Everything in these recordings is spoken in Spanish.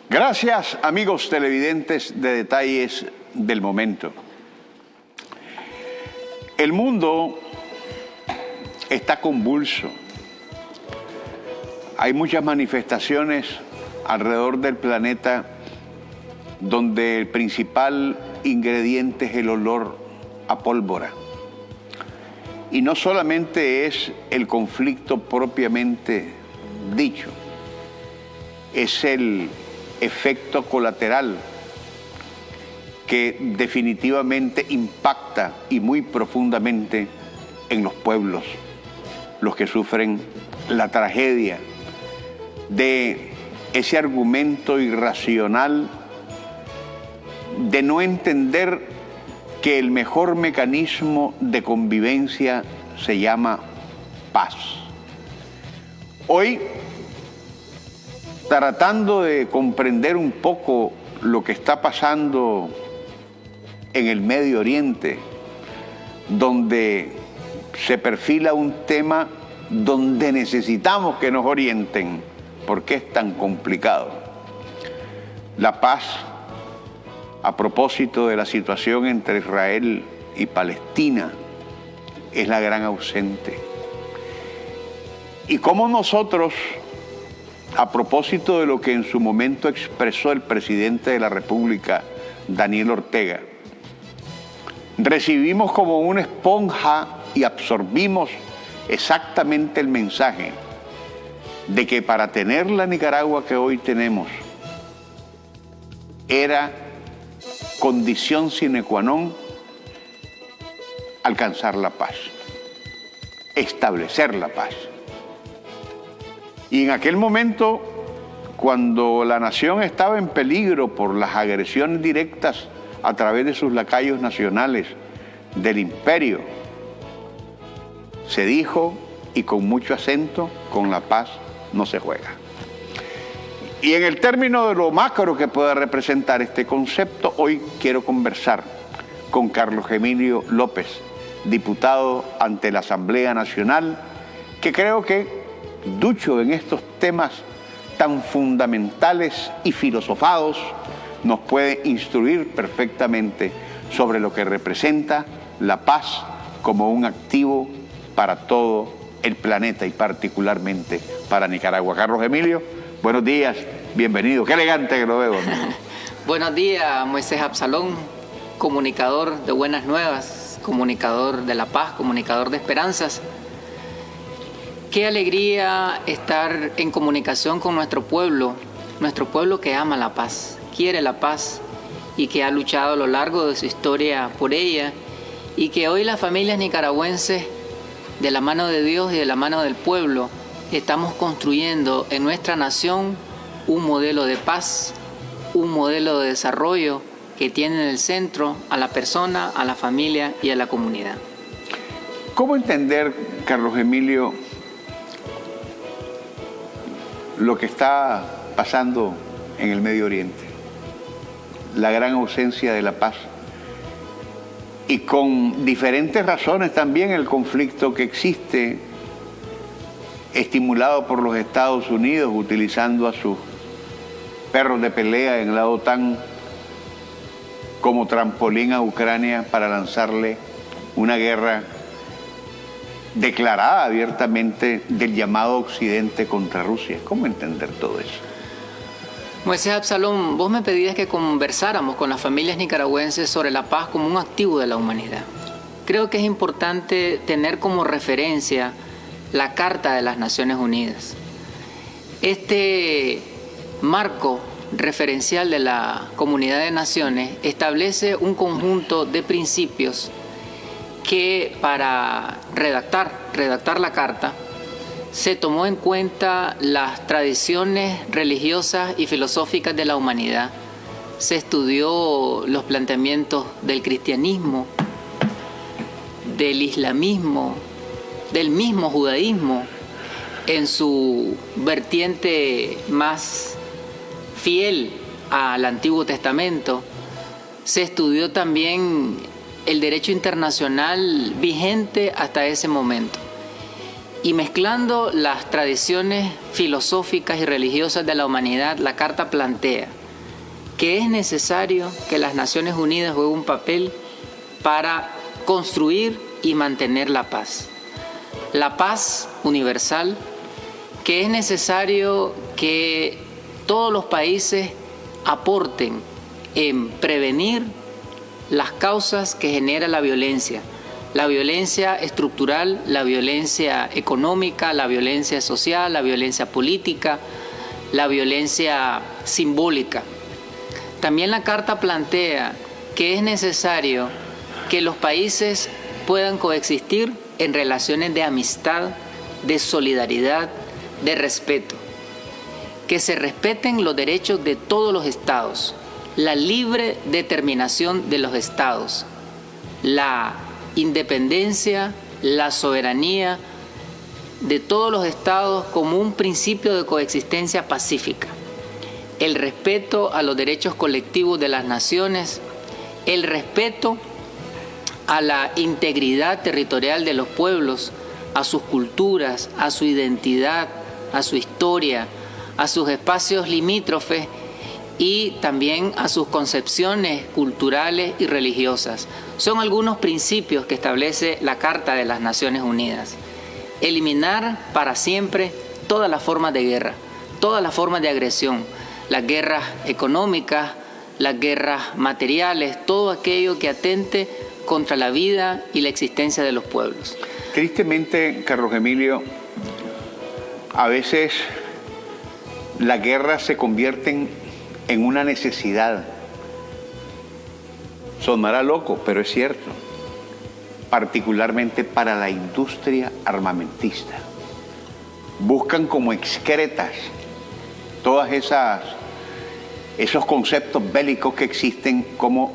Gracias, amigos televidentes de Detalles del Momento. El mundo está convulso. Hay muchas manifestaciones alrededor del planeta donde el principal ingrediente es el olor a pólvora. Y no solamente es el conflicto propiamente dicho, es el efecto colateral que definitivamente impacta y muy profundamente en los pueblos, los que sufren la tragedia de ese argumento irracional de no entender que el mejor mecanismo de convivencia se llama paz. Hoy, tratando de comprender un poco lo que está pasando en el Medio Oriente, donde se perfila un tema donde necesitamos que nos orienten, ¿por qué es tan complicado? La paz, a propósito de la situación entre Israel y Palestina, es la gran ausente. Y cómo nosotros, a propósito de lo que en su momento expresó el presidente de la República, Daniel Ortega, recibimos como una esponja y absorbimos exactamente el mensaje de que para tener la Nicaragua que hoy tenemos era condición sine qua non alcanzar la paz, establecer la paz. Y en aquel momento, cuando la nación estaba en peligro por las agresiones directas a través de sus lacayos nacionales del imperio, se dijo, y con mucho acento, con la paz no se juega. Y en el término de lo macro que pueda representar este concepto, hoy quiero conversar con Carlos Emilio López, diputado ante la Asamblea Nacional, que creo que, ducho en estos temas tan fundamentales y filosofados, nos puede instruir perfectamente sobre lo que representa la paz como un activo para todo el planeta y particularmente para Nicaragua. Carlos Emilio, buenos días, bienvenido. Qué elegante que lo veo, ¿no? Buenos días, Moisés Absalón, comunicador de buenas nuevas, comunicador de la paz, comunicador de esperanzas. Qué alegría estar en comunicación con nuestro pueblo que ama la paz, quiere la paz y que ha luchado a lo largo de su historia por ella, y que hoy las familias nicaragüenses, de la mano de Dios y de la mano del pueblo, estamos construyendo en nuestra nación un modelo de paz, un modelo de desarrollo que tiene en el centro a la persona, a la familia y a la comunidad. ¿Cómo entender, Carlos Emilio, lo que está pasando en el Medio Oriente? La gran ausencia de la paz. Y con diferentes razones también el conflicto que existe, estimulado por los Estados Unidos, utilizando a sus perros de pelea en la OTAN como trampolín a Ucrania para lanzarle una guerra declarada abiertamente del llamado Occidente contra Rusia. ¿Cómo entender todo eso? Moisés Absalón, vos me pedías que conversáramos con las familias nicaragüenses sobre la paz como un activo de la humanidad. Creo que es importante tener como referencia la Carta de las Naciones Unidas. Este marco referencial de la Comunidad de Naciones establece un conjunto de principios que para redactar la Carta se tomó en cuenta las tradiciones religiosas y filosóficas de la humanidad. Se estudió los planteamientos del cristianismo, del islamismo, del mismo judaísmo, en su vertiente más fiel al Antiguo Testamento. Se estudió también el derecho internacional vigente hasta ese momento. y mezclando las tradiciones filosóficas y religiosas de la humanidad, la Carta plantea que es necesario que las Naciones Unidas jueguen un papel para construir y mantener la paz. La paz universal, que es necesario que todos los países aporten en prevenir las causas que genera la violencia estructural, la violencia económica, la violencia social, la violencia política, la violencia simbólica. También la Carta plantea que es necesario que los países puedan coexistir en relaciones de amistad, de solidaridad, de respeto. Que se respeten los derechos de todos los estados, la libre determinación de los estados, la independencia, la soberanía de todos los estados como un principio de coexistencia pacífica, el respeto a los derechos colectivos de las naciones, el respeto a la integridad territorial de los pueblos, a sus culturas, a su identidad, a su historia, a sus espacios limítrofes y también a sus concepciones culturales y religiosas. Son algunos principios que establece la Carta de las Naciones Unidas. Eliminar para siempre todas las formas de guerra, todas las formas de agresión, las guerras económicas, las guerras materiales, todo aquello que atente contra la vida y la existencia de los pueblos. Tristemente, Carlos Emilio, a veces las guerras se convierten en una necesidad. Sonará loco, pero es cierto, particularmente para la industria armamentista. Buscan como excretas todas esos conceptos bélicos que existen, como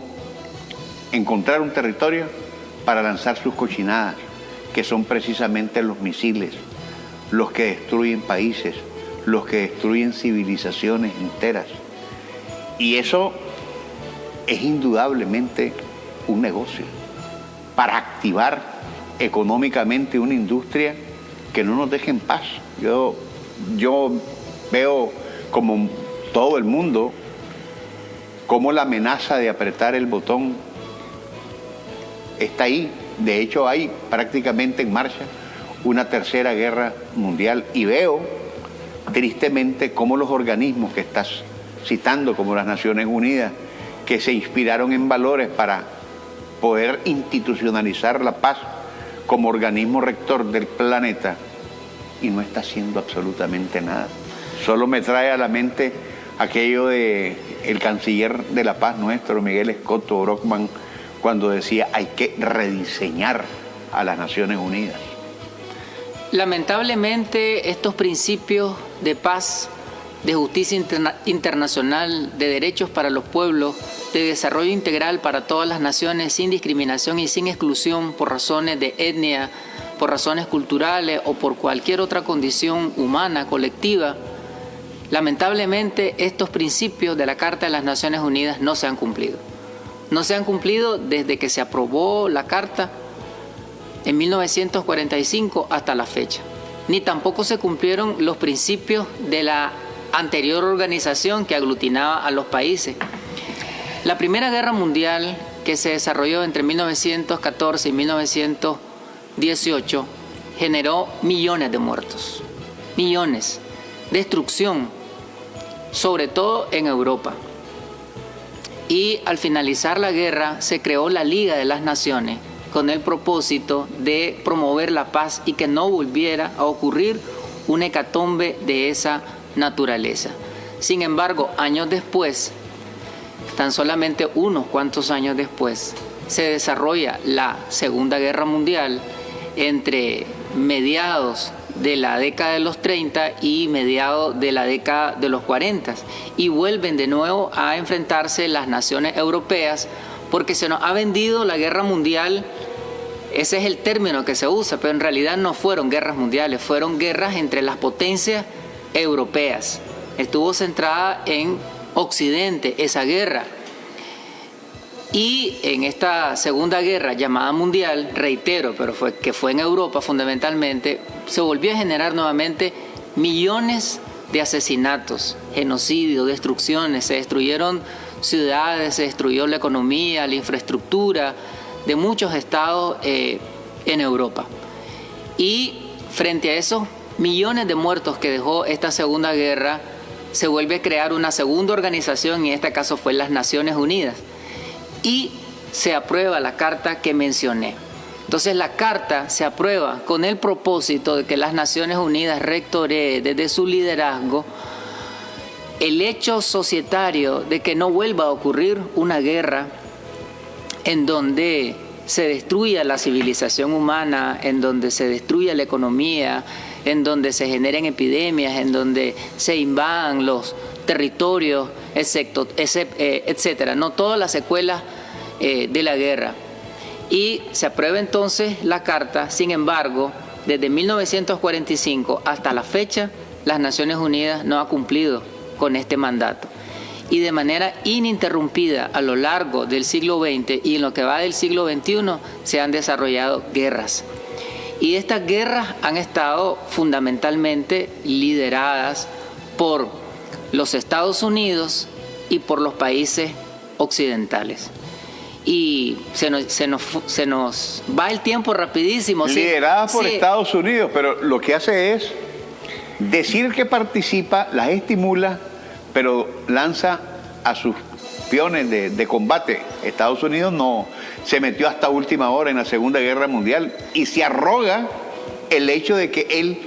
encontrar un territorio para lanzar sus cochinadas, que son precisamente los misiles, los que destruyen países, los que destruyen civilizaciones enteras. Y eso es indudablemente un negocio para activar económicamente una industria que no nos deje en paz. Yo veo, como todo el mundo, cómo la amenaza de apretar el botón está ahí. De hecho, hay prácticamente en marcha una tercera guerra mundial, y veo tristemente cómo los organismos que estás citando, como las Naciones Unidas, que se inspiraron en valores para poder institucionalizar la paz como organismo rector del planeta, y no está haciendo absolutamente nada. Solo me trae a la mente aquello de el canciller de la paz nuestro, Miguel Escoto Brockman, cuando decía hay que rediseñar a las Naciones Unidas. Lamentablemente, estos principios de paz, de justicia internacional, de derechos para los pueblos, de desarrollo integral para todas las naciones, sin discriminación y sin exclusión por razones de etnia, por razones culturales o por cualquier otra condición humana, colectiva, lamentablemente estos principios de la Carta de las Naciones Unidas no se han cumplido. No se han cumplido desde que se aprobó la Carta en 1945 hasta la fecha. Ni tampoco se cumplieron los principios de la anterior organización que aglutinaba a los países. La Primera Guerra Mundial, que se desarrolló entre 1914 y 1918, generó millones de muertos, millones, destrucción, sobre todo en Europa. Y al finalizar la guerra se creó la Liga de las Naciones con el propósito de promover la paz y que no volviera a ocurrir una hecatombe de esa naturaleza. Sin embargo, años después, tan solamente unos cuantos años después, se desarrolla la Segunda Guerra Mundial entre mediados de la década de los 30 y mediados de la década de los 40, y vuelven de nuevo a enfrentarse las naciones europeas, porque se nos ha vendido la guerra mundial. Ese es el término que se usa, pero en realidad no fueron guerras mundiales, fueron guerras entre las potencias europeas. Estuvo centrada en Occidente esa guerra. Y en esta Segunda Guerra llamada mundial, reitero, pero que fue en Europa fundamentalmente, se volvió a generar nuevamente millones de asesinatos, genocidios, destrucciones. Se destruyeron ciudades, se destruyó la economía, la infraestructura de muchos estados en Europa. Y frente a esos millones de muertos que dejó esta Segunda Guerra, se vuelve a crear una segunda organización, y en este caso fue las Naciones Unidas. Y se aprueba la carta que mencioné. Entonces la carta se aprueba con el propósito de que las Naciones Unidas rectoree desde su liderazgo el hecho societario de que no vuelva a ocurrir una guerra en donde se destruya la civilización humana, en donde se destruya la economía, en donde se generen epidemias, en donde se invadan los territorios, etcétera, no todas las secuelas de la guerra. Y se aprueba entonces la carta. Sin embargo, desde 1945 hasta la fecha, las Naciones Unidas no ha cumplido con este mandato. Y de manera ininterrumpida a lo largo del siglo XX y en lo que va del siglo XXI se han desarrollado guerras. Y estas guerras han estado fundamentalmente lideradas por los Estados Unidos y por los países occidentales. Y se nos va el tiempo rapidísimo. Lideradas por Estados Unidos, pero lo que hace es decir que participa, las estimula, pero lanza a sus peones de combate. Estados Unidos no se metió hasta última hora en la Segunda Guerra Mundial y se arroga el hecho de que él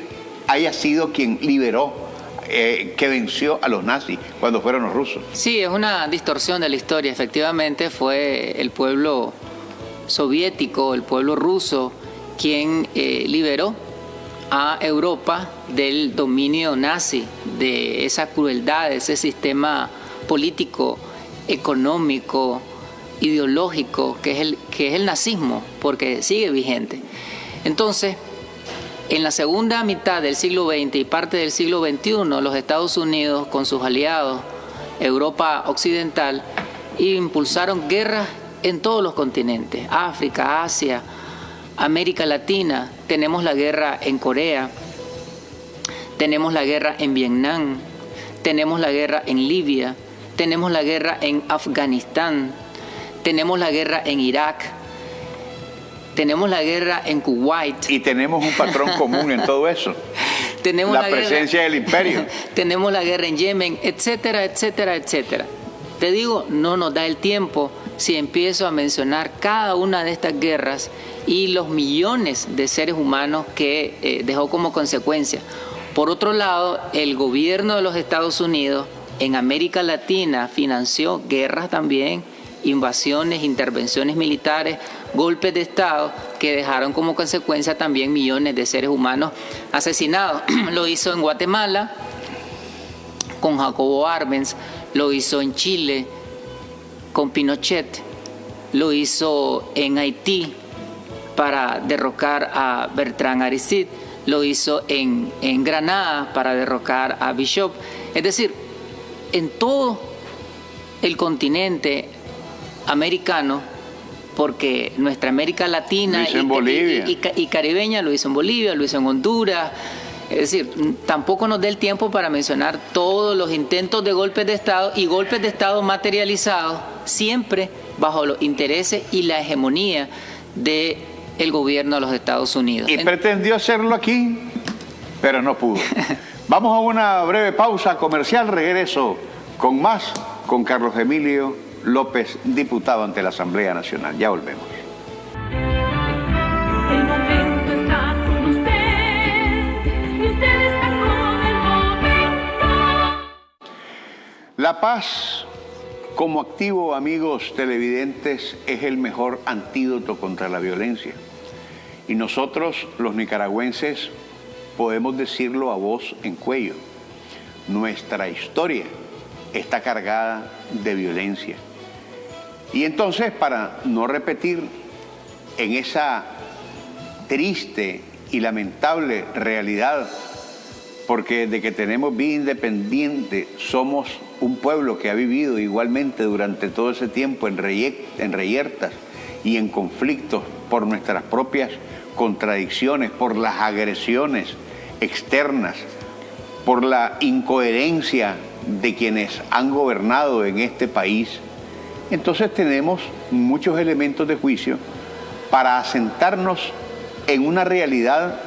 haya sido quien liberó, que venció a los nazis cuando fueron los rusos. Sí, es una distorsión de la historia. Efectivamente fue el pueblo soviético, el pueblo ruso, quien liberó a Europa del dominio nazi, de esa crueldad, de ese sistema político, económico, ideológico, que es el nazismo, porque sigue vigente. Entonces, en la segunda mitad del siglo XX y parte del siglo XXI, los Estados Unidos, con sus aliados, Europa Occidental, impulsaron guerras en todos los continentes, África, Asia, América Latina. Tenemos la guerra en Corea, tenemos la guerra en Vietnam, tenemos la guerra en Libia, tenemos la guerra en Afganistán, tenemos la guerra en Irak, tenemos la guerra en Kuwait. Y tenemos un patrón común en todo eso. Tenemos la presencia del imperio. Tenemos la guerra en Yemen, etcétera, etcétera, etcétera. Te digo, no nos da el tiempo si empiezo a mencionar cada una de estas guerras y los millones de seres humanos que dejó como consecuencia. Por otro lado, el gobierno de los Estados Unidos en América Latina financió guerras también, invasiones, intervenciones militares, golpes de Estado que dejaron como consecuencia también millones de seres humanos asesinados. Lo hizo en Guatemala con Jacobo Arbenz, lo hizo en Chile con Pinochet, lo hizo en Haití para derrocar a Bertrand Aristide, lo hizo en Granada para derrocar a Bishop. Es decir, en todo el continente americano, porque nuestra América Latina y caribeña lo hizo en Bolivia, lo hizo en Honduras. Es decir, tampoco nos da el tiempo para mencionar todos los intentos de golpes de Estado y golpes de Estado materializados siempre bajo los intereses y la hegemonía del gobierno de los Estados Unidos. Y pretendió hacerlo aquí, pero no pudo. Vamos a una breve pausa comercial, regreso con más, con Carlos Emilio López, diputado ante la Asamblea Nacional. Ya volvemos. El momento está con usted y usted está con el momento. La paz, como activo, amigos televidentes, es el mejor antídoto contra la violencia. Y nosotros, los nicaragüenses, podemos decirlo a voz en cuello. Nuestra historia está cargada de violencia. Y entonces, para no repetir en esa triste y lamentable realidad, porque desde que tenemos vida independiente somos un pueblo que ha vivido igualmente durante todo ese tiempo en reyertas y en conflictos por nuestras propias contradicciones, por las agresiones externas, por la incoherencia de quienes han gobernado en este país, entonces tenemos muchos elementos de juicio para asentarnos en una realidad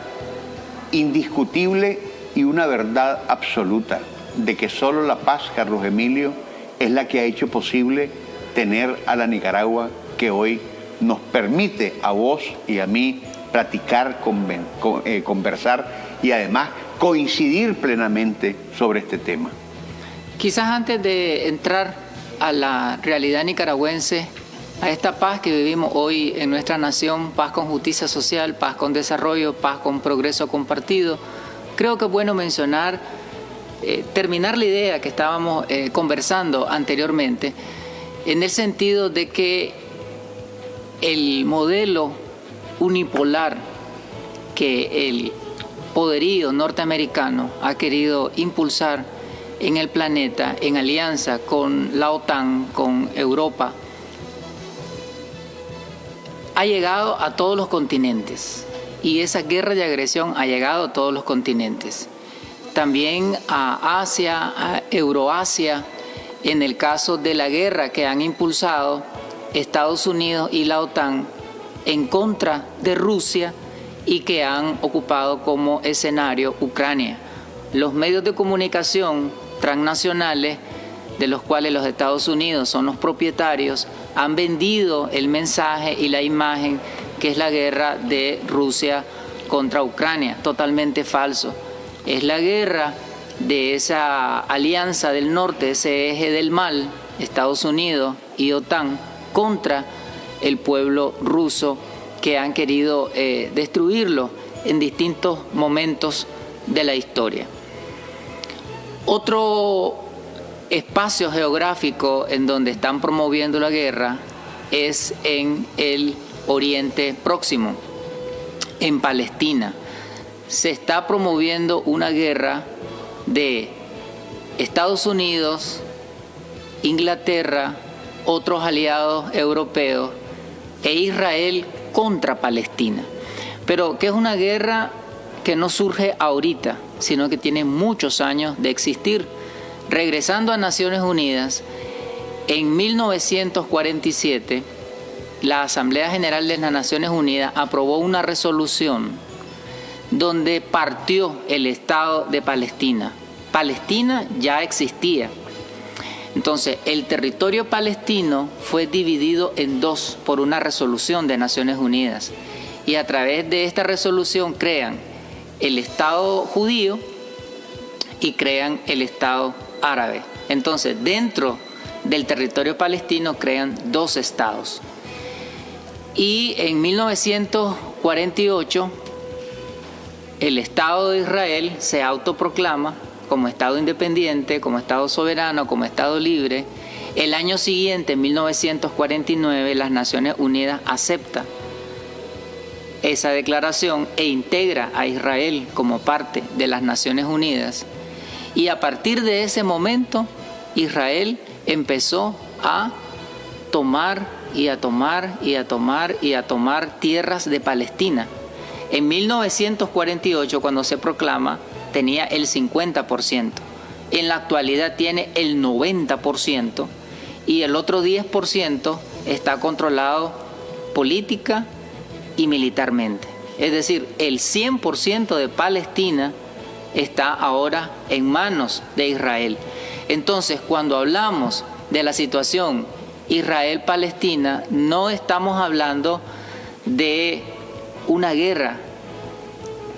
indiscutible y una verdad absoluta de que solo la paz, Carlos Emilio, es la que ha hecho posible tener a la Nicaragua que hoy nos permite a vos y a mí platicar, conversar y además coincidir plenamente sobre este tema. Quizás antes de entrar a la realidad nicaragüense, a esta paz que vivimos hoy en nuestra nación, paz con justicia social, paz con desarrollo, paz con progreso compartido, creo que es bueno mencionar, terminar la idea que estábamos conversando anteriormente, en el sentido de que el modelo unipolar que el poderío norteamericano ha querido impulsar en el planeta, en alianza con la OTAN, con Europa, ha llegado a todos los continentes, y esa guerra de agresión ha llegado a todos los continentes. También a Asia, a Euroasia, en el caso de la guerra que han impulsado Estados Unidos y la OTAN en contra de Rusia y que han ocupado como escenario Ucrania. Los medios de comunicación transnacionales, de los cuales los Estados Unidos son los propietarios, han vendido el mensaje y la imagen que es la guerra de Rusia contra Ucrania. Totalmente falso. Es la guerra de esa alianza del norte, ese eje del mal, Estados Unidos y OTAN, contra el pueblo ruso, que han querido destruirlo en distintos momentos de la historia. Otro espacio geográfico en donde están promoviendo la guerra es en el Oriente Próximo, en Palestina. Se está promoviendo una guerra de Estados Unidos, Inglaterra, otros aliados europeos e Israel contra Palestina. Pero que es una guerra que no surge ahorita, sino que tiene muchos años de existir. Regresando a Naciones Unidas, en 1947, la Asamblea General de las Naciones Unidas aprobó una resolución donde partió el Estado de Palestina. Palestina ya existía. Entonces, el territorio palestino fue dividido en dos por una resolución de Naciones Unidas. Y a través de esta resolución crean el Estado judío y crean el Estado árabe. Entonces, dentro del territorio palestino crean dos estados. Y en 1948, el Estado de Israel se autoproclama como Estado independiente, como Estado soberano, como Estado libre. El año siguiente, en 1949, las Naciones Unidas acepta esa declaración e integra a Israel como parte de las Naciones Unidas. Y a partir de ese momento, Israel empezó a tomar y a tomar y a tomar y a tomar tierras de Palestina. En 1948, cuando se proclama, tenía el 50%. En la actualidad tiene el 90% y el otro 10% está controlado política y militarmente. Es decir, el 100% de Palestina está ahora en manos de Israel. Entonces, cuando hablamos de la situación Israel-Palestina, no estamos hablando de una guerra.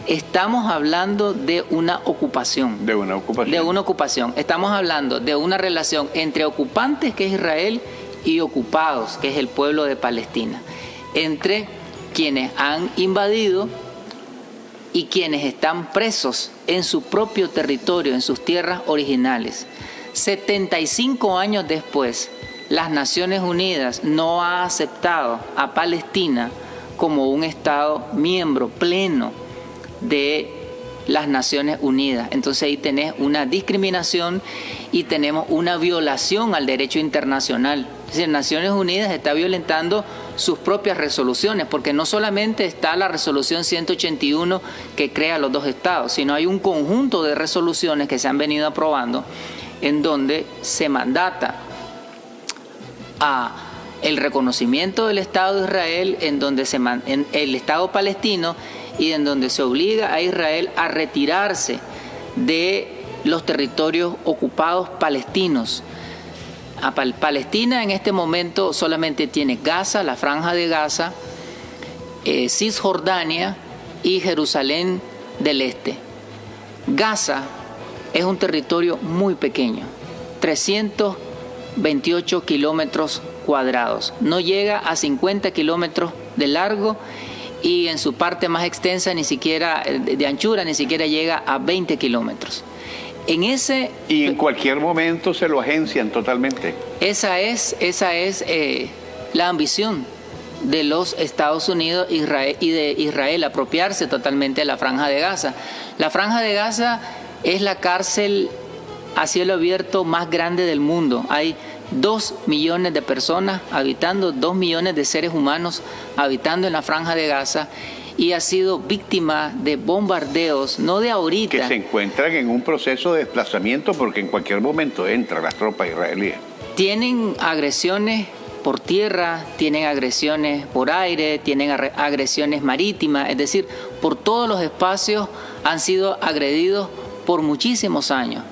Estamos hablando de una ocupación. De una ocupación. De una ocupación. Estamos hablando de una relación entre ocupantes, que es Israel, y ocupados, que es el pueblo de Palestina. Entre quienes han invadido y quienes están presos en su propio territorio, en sus tierras originales. 75 años después, las Naciones Unidas no ha aceptado a Palestina como un Estado miembro pleno de las Naciones Unidas. Entonces ahí tenés una discriminación y tenemos una violación al derecho internacional. Es decir, Naciones Unidas está violentando sus propias resoluciones, porque no solamente está la resolución 181 que crea los dos estados, sino hay un conjunto de resoluciones que se han venido aprobando en donde se mandata a el reconocimiento del Estado de Israel, en donde en el Estado palestino, y en donde se obliga a Israel a retirarse de los territorios ocupados palestinos. Palestina en este momento solamente tiene Gaza, la Franja de Gaza, Cisjordania y Jerusalén del Este. Gaza es un territorio muy pequeño, 328 kilómetros cuadrados. No llega a 50 kilómetros de largo y en su parte más extensa ni siquiera de anchura ni siquiera llega a 20 kilómetros. Y en cualquier momento se lo agencian totalmente. Esa es la ambición de los Estados Unidos y de Israel, apropiarse totalmente de la Franja de Gaza. La Franja de Gaza es la cárcel a cielo abierto más grande del mundo. Hay 2 millones de personas habitando, 2 millones de seres humanos habitando en la Franja de Gaza, y ha sido víctima de bombardeos, no de ahorita. Que se encuentran en un proceso de desplazamiento porque en cualquier momento entran las tropas israelíes. Tienen agresiones por tierra, tienen agresiones por aire, tienen agresiones marítimas, es decir, por todos los espacios han sido agredidos por muchísimos años.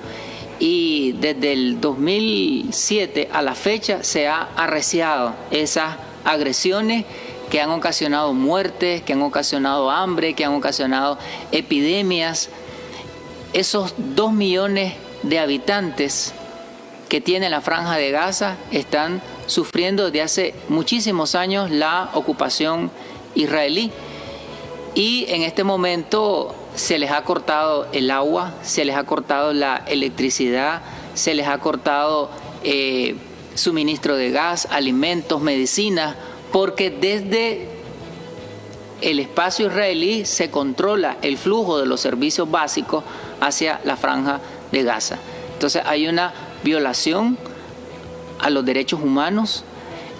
Y desde el 2007 a la fecha se ha arreciado esas agresiones que han ocasionado muertes, que han ocasionado hambre, que han ocasionado epidemias. Esos 2 millones de habitantes que tiene la Franja de Gaza están sufriendo desde hace muchísimos años la ocupación israelí. Y en este momento se les ha cortado el agua, se les ha cortado la electricidad, se les ha cortado suministro de gas, alimentos, medicinas, porque desde el espacio israelí se controla el flujo de los servicios básicos hacia la Franja de Gaza. Entonces hay una violación a los derechos humanos,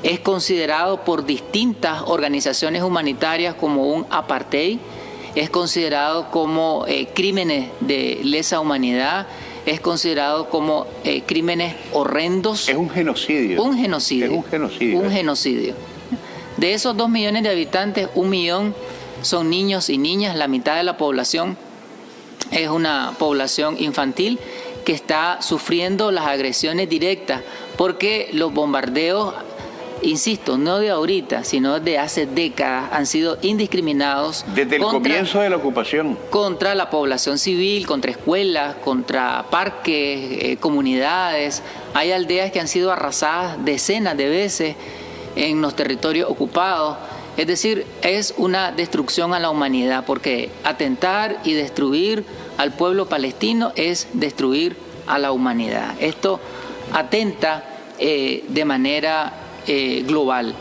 es considerado por distintas organizaciones humanitarias como un apartheid, es considerado como crímenes de lesa humanidad, es considerado como crímenes horrendos. Es un genocidio. Un genocidio. Es un genocidio. Un genocidio. De esos 2 millones de habitantes, 1 millón son niños y niñas, la mitad de la población es una población infantil que está sufriendo las agresiones directas, porque los bombardeos, insisto, no de ahorita, sino de hace décadas, han sido indiscriminados. Desde el comienzo de la ocupación. Contra la población civil, contra escuelas, contra parques, comunidades. Hay aldeas que han sido arrasadas decenas de veces en los territorios ocupados. Es decir, es una destrucción a la humanidad, porque atentar y destruir al pueblo palestino es destruir a la humanidad. Esto atenta de manera global.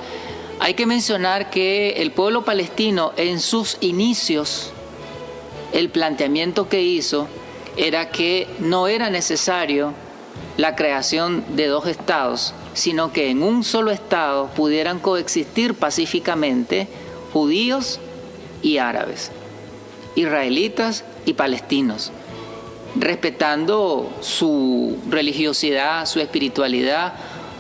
Hay que mencionar que el pueblo palestino en sus inicios, el planteamiento que hizo era que no era necesario la creación de 2 estados, sino que en un solo estado pudieran coexistir pacíficamente judíos y árabes, israelitas y palestinos, respetando su religiosidad, su espiritualidad,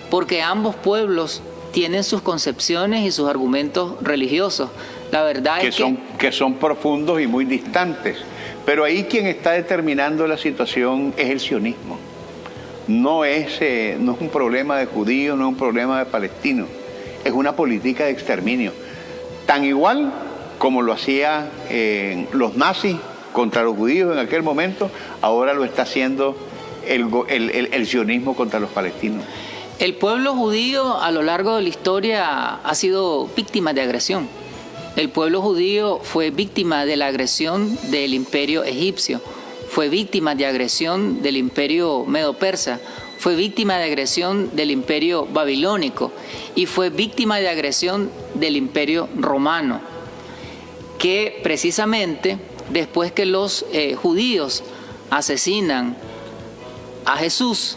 porque ambos pueblos tienen sus concepciones y sus argumentos religiosos. La verdad es que son profundos y muy distantes. Pero ahí quien está determinando la situación es el sionismo. No es un problema de judíos, no es un problema de palestinos. Es una política de exterminio. Tan igual como lo hacían los nazis contra los judíos en aquel momento, ahora lo está haciendo el sionismo contra los palestinos. El pueblo judío a lo largo de la historia ha sido víctima de agresión. El pueblo judío fue víctima de la agresión del imperio egipcio, fue víctima de agresión del imperio medo-persa, fue víctima de agresión del imperio babilónico y fue víctima de agresión del imperio romano, que precisamente después que los judíos asesinan a Jesús,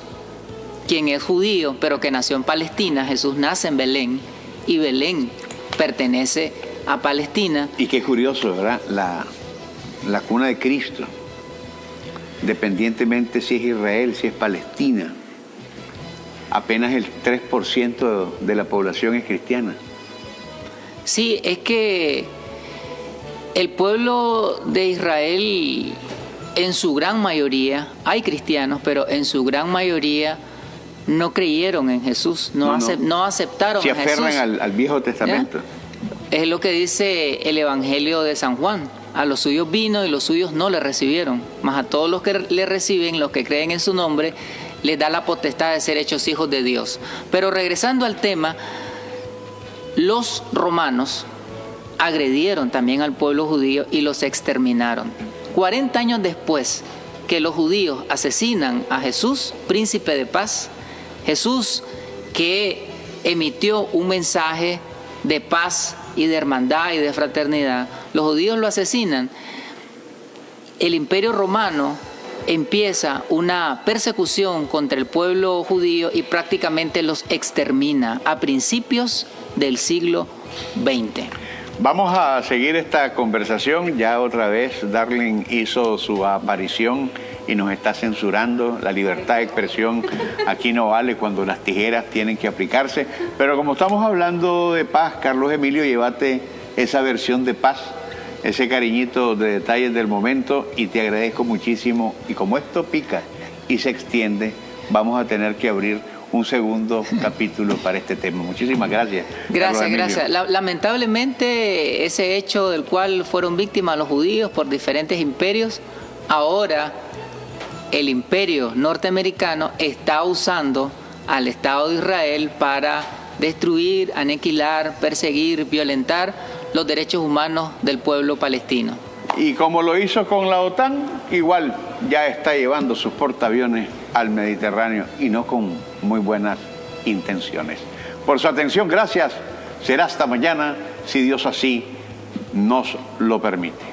quien es judío, pero que nació en Palestina. Jesús nace en Belén y Belén pertenece a Palestina. Y qué curioso, ¿verdad? La cuna de Cristo, dependientemente si es Israel, si es Palestina, apenas el 3% de la población es cristiana. Sí, es que el pueblo de Israel, en su gran mayoría, hay cristianos, pero en su gran mayoría no creyeron en Jesús, no aceptaron Se a Jesús. aferran al Viejo Testamento. ¿Ya? Es lo que dice el Evangelio de San Juan. A los suyos vino y los suyos no le recibieron. Mas a todos los que le reciben, los que creen en su nombre, les da la potestad de ser hechos hijos de Dios. Pero regresando al tema, los romanos agredieron también al pueblo judío y los exterminaron. 40 años después que los judíos asesinan a Jesús, príncipe de paz, Jesús que emitió un mensaje de paz y de hermandad y de fraternidad, los judíos lo asesinan. El Imperio Romano empieza una persecución contra el pueblo judío y prácticamente los extermina a principios del siglo XX. Vamos a seguir esta conversación. Ya otra vez Darling hizo su aparición y nos está censurando. La libertad de expresión aquí no vale cuando las tijeras tienen que aplicarse. Pero como estamos hablando de paz, Carlos Emilio, llévate esa versión de paz, ese cariñito de detalles del momento, y te agradezco muchísimo. Y como esto pica y se extiende, vamos a tener que abrir un segundo capítulo para este tema. Muchísimas gracias. Gracias. Lamentablemente, ese hecho del cual fueron víctimas los judíos por diferentes imperios, ahora el imperio norteamericano está usando al Estado de Israel para destruir, aniquilar, perseguir, violentar los derechos humanos del pueblo palestino. Y como lo hizo con la OTAN, igual ya está llevando sus portaaviones al Mediterráneo, y no con muy buenas intenciones. Por su atención, gracias. Será hasta mañana, si Dios así nos lo permite.